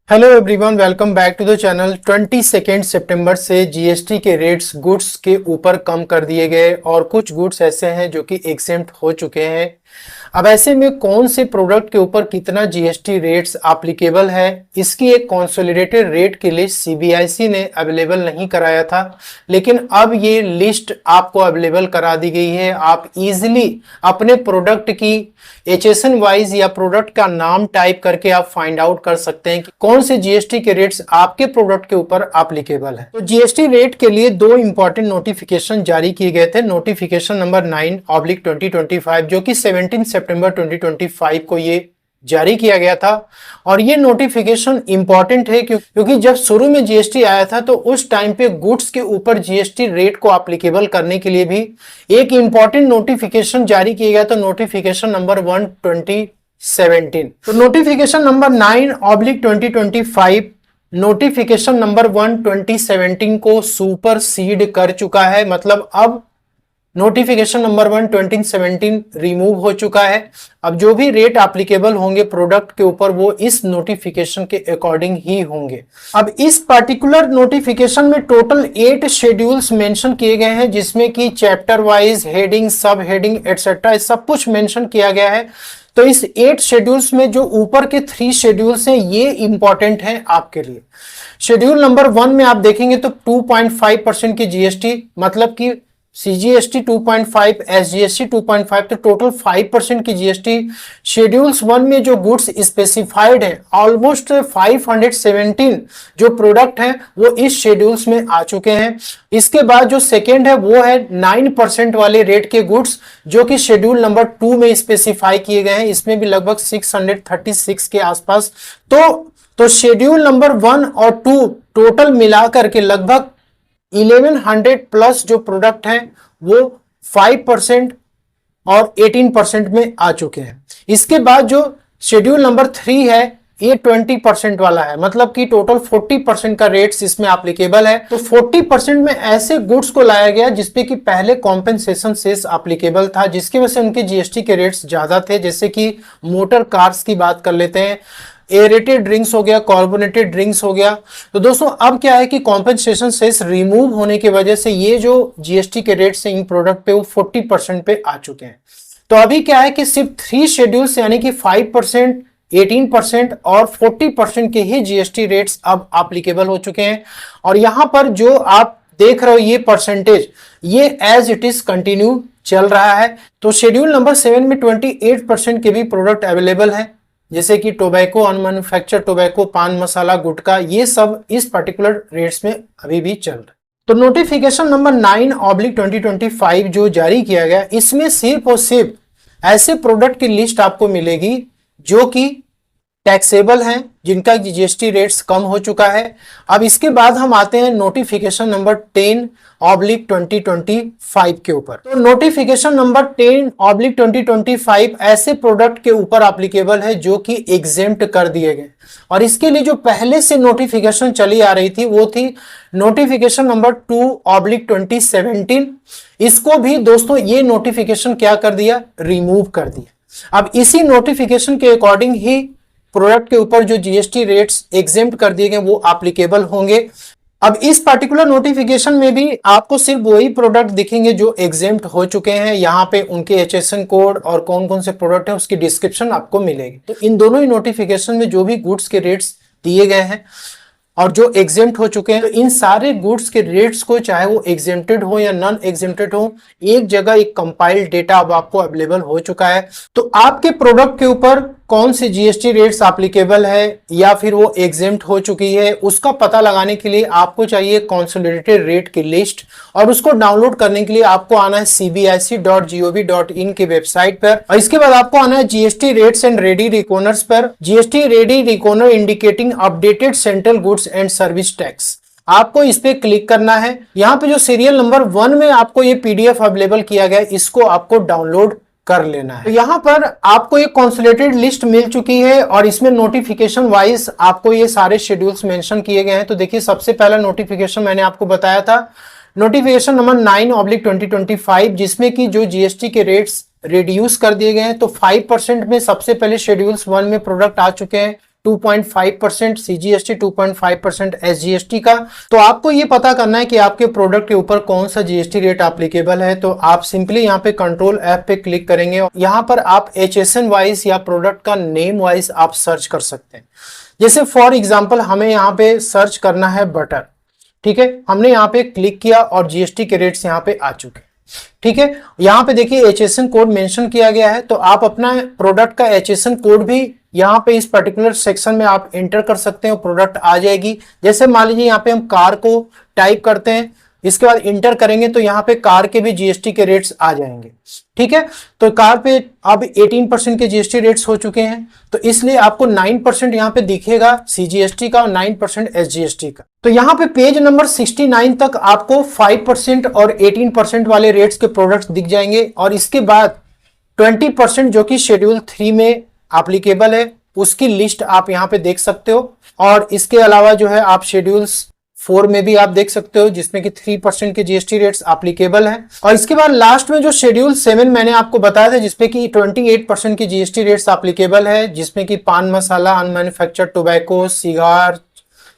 Hello everyone, welcome back to the channel. 22 सितंबर से GST के रेट्स गुड्स के ऊपर कम कर दिए गए और कुछ गुड्स ऐसे हैं जो कि एग्जेम्प्ट हो चुके हैं। अब ऐसे में कौन से प्रोडक्ट के ऊपर कितना जीएसटी रेट्स एप्लीकेबल है, इसकी एक कंसोलिडेटेड रेट की लिस्ट सीबीआईसी ने अवेलेबल नहीं कराया था, लेकिन अब ये लिस्ट आपको अवेलेबल करा दी गई है। आप इजीली अपने प्रोडक्ट की एचएसएन वाइज या प्रोडक्ट का नाम टाइप करके आप फाइंड आउट कर सकते हैं कि कौन से जीएसटी के रेट्स आपके प्रोडक्ट के ऊपर एप्लीकेबल है। तो जीएसटी रेट के लिए दो इंपॉर्टेंट नोटिफिकेशन जारी किए गए थे। नोटिफिकेशन नंबर 9/2025 जो कि 17 सितंबर 2025 को ये जारी किया गया था। और ये नोटिफिकेशन इंपॉर्टेंट है क्योंकि जब शुरू में जीएसटी आया था तो उस टाइम पे गुड्स के ऊपर जीएसटी रेट को एप्लीकेबल करने के लिए भी एक इंपॉर्टेंट नोटिफिकेशन जारी किया गया था, नोटिफिकेशन नंबर 1/2017। तो नोटिफिकेशन नंबर 9/2025 नोटिफिकेशन नंबर 1/2017 को सुपरसीड कर चुका है। मतलब अब नोटिफिकेशन नंबर 1/2017 रिमूव हो चुका है। अब जो भी रेट एप्लीकेबल होंगे प्रोडक्ट के ऊपर वो इस नोटिफिकेशन के अकॉर्डिंग ही होंगे। अब इस पर्टिकुलर नोटिफिकेशन में टोटल 8 शेड्यूल्स मेंशन किए गए हैं, जिसमें कि चैप्टर वाइज हेडिंग, सब हेडिंग एटसेट्रा सब कुछ मेंशन किया गया है। तो इस 8 शेड्यूल्स में जो ऊपर के 3 शेड्यूल्स हैं ये इंपॉर्टेंट हैं आपके लिए। शेड्यूल नंबर 1 में आप देखेंगे तो 2.5% की जीएसटी, मतलब कि सीजीएसटी 2.5, एसजीएसटी 2.5, तो टोटल 5% की जीएसटी। शेड्यूल्स 1 में जो गुड्स स्पेसिफाइड है ऑलमोस्ट 517 जो प्रोडक्ट हैं वो इस शेड्यूल्स में आ चुके हैं। इसके बाद जो सेकेंड है वो है 9% वाले रेट के गुड्स जो कि शेड्यूल नंबर 2 में स्पेसिफाई किए गए हैं। इसमें भी लगभग 636 के आसपास। तो शेड्यूल नंबर 1 और 2 टोटल मिलाकर के लगभग 1100 प्लस जो प्रोडक्ट हैं वो 5% और 18% में आ चुके हैं। इसके बाद जो शेड्यूल नंबर 3 है ये 20% वाला है, मतलब कि टोटल 40% का रेट्स इसमें एप्लीकेबल है। तो 40% में ऐसे गुड्स को लाया गया जिसपे कि पहले कॉम्पेंसेशन सेस एप्लीकेबल था, जिसकी वजह से उनके जीएसटी के रेट्स ज्यादा थे। जैसे कि मोटर कार्स की बात कर लेते हैं, एरेटेड ड्रिंक्स हो गया, कार्बोनेटेड ड्रिंक्स हो गया। तो दोस्तों अब क्या है कि कॉम्पेंसेशन सेस रिमूव होने की वजह से ये जो जीएसटी के रेट्स हैं इन प्रोडक्ट पे वो 40% पे आ चुके हैं। तो अभी क्या है कि सिर्फ 3 शेड्यूल्स यानी कि 5%, 18% और 40% के ही जीएसटी रेट्स अब एप्लीकेबल हो चुके हैं। और यहां पर जो आप देख रहे हो ये परसेंटेज ये एज इट इज कंटिन्यू चल रहा है। तो शेड्यूल नंबर 7 में 28% के भी प्रोडक्ट अवेलेबल है, जैसे कि टोबैको, अनमैन्युफैक्चर टोबैको, पान मसाला, गुटखा, ये सब इस पर्टिकुलर रेट्स में अभी भी चल रहा है। तो नोटिफिकेशन नंबर 9/2025 जो जारी किया गया इसमें सिर्फ और सिर्फ ऐसे प्रोडक्ट की लिस्ट आपको मिलेगी जो कि टैक्सेबल हैं, जिनका जीएसटी रेट्स कम हो चुका है। अब इसके बाद हम आते हैं नोटिफिकेशन नंबर 10/2025 के ऊपर। तो नोटिफिकेशन नंबर 10/2025 ऐसे प्रोडक्ट के ऊपर एप्लीकेबल है जो कि एग्जेम्प्ट कर दिए गए। और इसके लिए जो पहले से नोटिफिकेशन चली आ रही थी वो थी नोटिफिकेशन नंबर 2/2017। इसको भी दोस्तों ये नोटिफिकेशन क्या कर दिया, रिमूव कर दिया। अब इसी नोटिफिकेशन के अकॉर्डिंग ही प्रोडक्ट के ऊपर जो जीएसटी रेट्स एग्जेम्प्ट कर दिए गए वो एप्लीकेबल होंगे। अब इस पर्टिकुलर नोटिफिकेशन में भी आपको सिर्फ वही प्रोडक्ट दिखेंगे जो एग्जेम्प्ट हो चुके हैं। यहाँ पे उनके एचएसएन कोड और कौन कौन से प्रोडक्ट है उसकी डिस्क्रिप्शन आपको मिलेगी। तो इन दोनों ही नोटिफिकेशन में जो भी गुड्स के रेट्स दिए गए हैं और जो एग्जेम्प्ट हो चुके हैं, तो इन सारे गुड्स के रेट्स को चाहे वो एग्जेम्प्टेड हो या नॉन एग्जेम्प्टेड हो, एक जगह एक कंपाइल्ड डेटा अब आपको अवेलेबल हो चुका है। तो आपके प्रोडक्ट के ऊपर कौन से जीएसटी रेट्स एप्लीकेबल है या फिर वो एग्जेम्प्ट हो चुकी है उसका पता लगाने के लिए आपको चाहिए कंसोलिडेटेड रेट की लिस्ट। और उसको डाउनलोड करने के लिए आपको आना है cbic.gov.in की वेबसाइट पर। और इसके बाद आपको आना है GST rates and ready reckoners पर। GST ready reckoner indicating updated central goods and service tax, आपको इस पे क्लिक करना है। यहाँ पे जो सीरियल नंबर 1 में आपको ये पीडीएफ अवेलेबल किया गया है इसको आपको डाउनलोड कर लेना है। तो यहाँ पर आपको एक कंसोलिडेटेड लिस्ट मिल चुकी है और इसमें नोटिफिकेशन वाइज आपको ये सारे शेड्यूल्स मेंशन किए गए हैं। तो देखिए सबसे पहला नोटिफिकेशन मैंने आपको बताया था नोटिफिकेशन नंबर 9/2025 जिसमें कि जो जीएसटी के रेट्स रिड्यूस कर दिए गए हैं। तो 5% में सबसे पहले शेड्यूल्स 1 में प्रोडक्ट आ चुके हैं 2.5% CGST, 2.5% SGST का। तो आपको ये पता करना है कि आपके प्रोडक्ट के ऊपर कौन सा जीएसटी रेट एप्लीकेबल है। तो आप सिंपली यहाँ पे कंट्रोल F पे क्लिक करेंगे। यहाँ पर आप HSN वाइज या प्रोडक्ट का नेम वाइज आप सर्च कर सकते हैं। जैसे फॉर एग्जांपल हमें यहाँ पे सर्च करना है बटर, ठीक है, हमने यहाँ पे क्लिक किया और जीएसटी के रेट्स यहाँ पे आ चुके हैं, ठीक है। यहाँ पे देखिए HSN कोड मेंशन किया गया है, तो आप अपना प्रोडक्ट का HSN कोड भी यहाँ पे इस पर्टिकुलर सेक्शन में आप एंटर कर सकते हैं, प्रोडक्ट आ जाएगी। जैसे मान लीजिए यहाँ पे हम कार को टाइप करते हैं, इसके बाद इंटर करेंगे तो यहाँ पे कार के भी जीएसटी के रेट्स आ जाएंगे, ठीक है। तो कार पे अब 18% के जीएसटी रेट्स हो चुके हैं, तो इसलिए आपको 9% यहाँ पे दिखेगा सीजीएसटी का और 9% एसजीएसटी का। तो यहाँ पे पेज नंबर 69 तक आपको 5% और 18% वाले रेट्स के प्रोडक्ट्स दिख जाएंगे, और इसके बाद 20% जो कि शेड्यूल 3 में एप्लीकेबल है उसकी लिस्ट आप यहाँ पे देख सकते हो। और इसके अलावा जो है आप शेड्यूल्स 4 में भी आप देख सकते हो जिसमें कि 3% के जीएसटी रेट्स एप्लीकेबल हैं। और इसके बाद लास्ट में जो शेड्यूल 7 मैंने आपको बताया था जिसमें कि 28% की जीएसटी रेट्स एप्लीकेबल है, जिसमें कि पान मसाला, अनमैन्युफैक्चर्ड टोबैको, सिगार,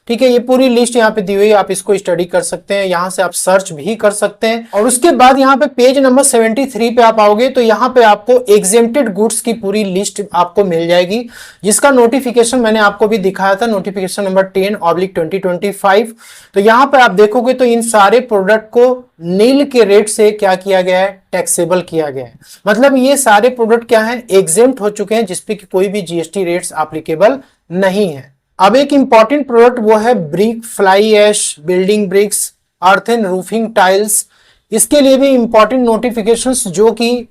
ठीक है। ये पूरी लिस्ट यहाँ पे दी हुई है, आप इसको स्टडी कर सकते हैं, यहाँ से आप सर्च भी कर सकते हैं। और उसके बाद यहाँ पे पेज नंबर 73 पे आप आओगे तो यहाँ पे आपको एग्जेम्प्टेड गुड्स की पूरी लिस्ट आपको मिल जाएगी, जिसका नोटिफिकेशन मैंने आपको भी दिखाया था, नोटिफिकेशन नंबर 10/2025। तो यहाँ पे आप देखोगे तो इन सारे प्रोडक्ट को नील के रेट से क्या किया गया है, टैक्सेबल किया गया है। मतलब ये सारे प्रोडक्ट क्या है, एग्जेम्प्ट हो चुके हैं, जिसपे कि कोई भी जीएसटी रेट्स एप्लीकेबल नहीं है। अब एक इंपॉर्टेंट प्रोडक्ट वो है brick, fly ash, building bricks, earthen roofing tiles. इसके लिए भी इंपॉर्टेंट नोटिफिकेशंस जो कि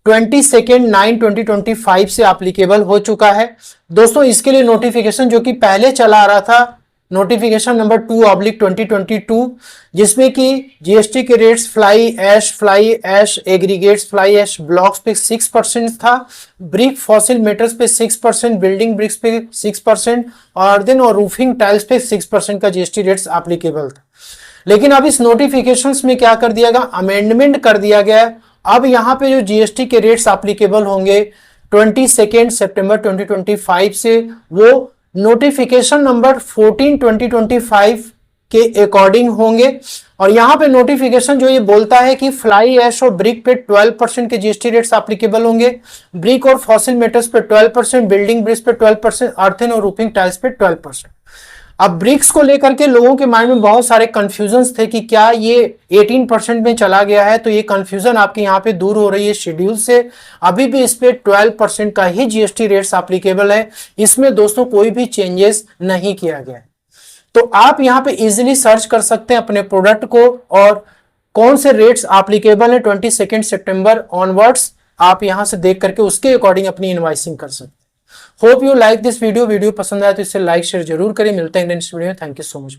22/9/2025 से एप्लीकेबल हो चुका है। दोस्तों इसके लिए नोटिफिकेशन जो कि पहले चला आ रहा था, नोटिफिकेशन नंबर 2/2022, जिसमें कि जीएसटी के rates fly ash aggregates, fly ash blocks पे 6% था, ब्रिक फॉसिल मेटल्स पे 6%, बिल्डिंग ब्रिक्स पे 6%, अर्दन और रूफिंग टाइल्स पे 6% का जीएसटी रेट्स एप्लीकेबल था। लेकिन अब इस नोटिफिकेशंस में क्या कर दिया गया, अमेंडमेंट कर दिया गया। अब यहाँ पे जो जीएसटी के रेट्स एप्लीकेबल होंगे 22 सितंबर 2025 से, वो नोटिफिकेशन नंबर 14/2025 के अकॉर्डिंग होंगे। और यहाँ पे नोटिफिकेशन जो ये बोलता है कि फ्लाई ऐश और ब्रिक पे 12% के जीएसटी रेट्स एप्लीकेबल होंगे, ब्रिक और फॉसिल मेटल्स पे 12%, बिल्डिंग ब्रिक्स पे 12%, अर्थन और रूफिंग टाइल्स पे 12%। अब ब्रिक्स को लेकर के लोगों के माइंड में बहुत सारे कंफ्यूजन्स थे कि क्या ये 18% में चला गया है, तो ये कंफ्यूजन आपके यहाँ पे दूर हो रही है शेड्यूल से। अभी भी इस पे 12% का ही जीएसटी रेट्स एप्लीकेबल है, इसमें दोस्तों कोई भी चेंजेस नहीं किया गया है। तो आप यहाँ पे इजीली सर्च कर सकते हैं अपने प्रोडक्ट को और कौन से रेट्स एप्लीकेबल है 22 सितंबर ऑनवर्ड्स, आप यहाँ से देख करके उसके अकॉर्डिंग अपनी इनवॉइसिंग कर सकते हैं। Hope you like this video पसंद आया तो इसे लाइक शेयर जरूर करें। मिलते हैं नेक्स्ट वीडियो में। Thank you so much.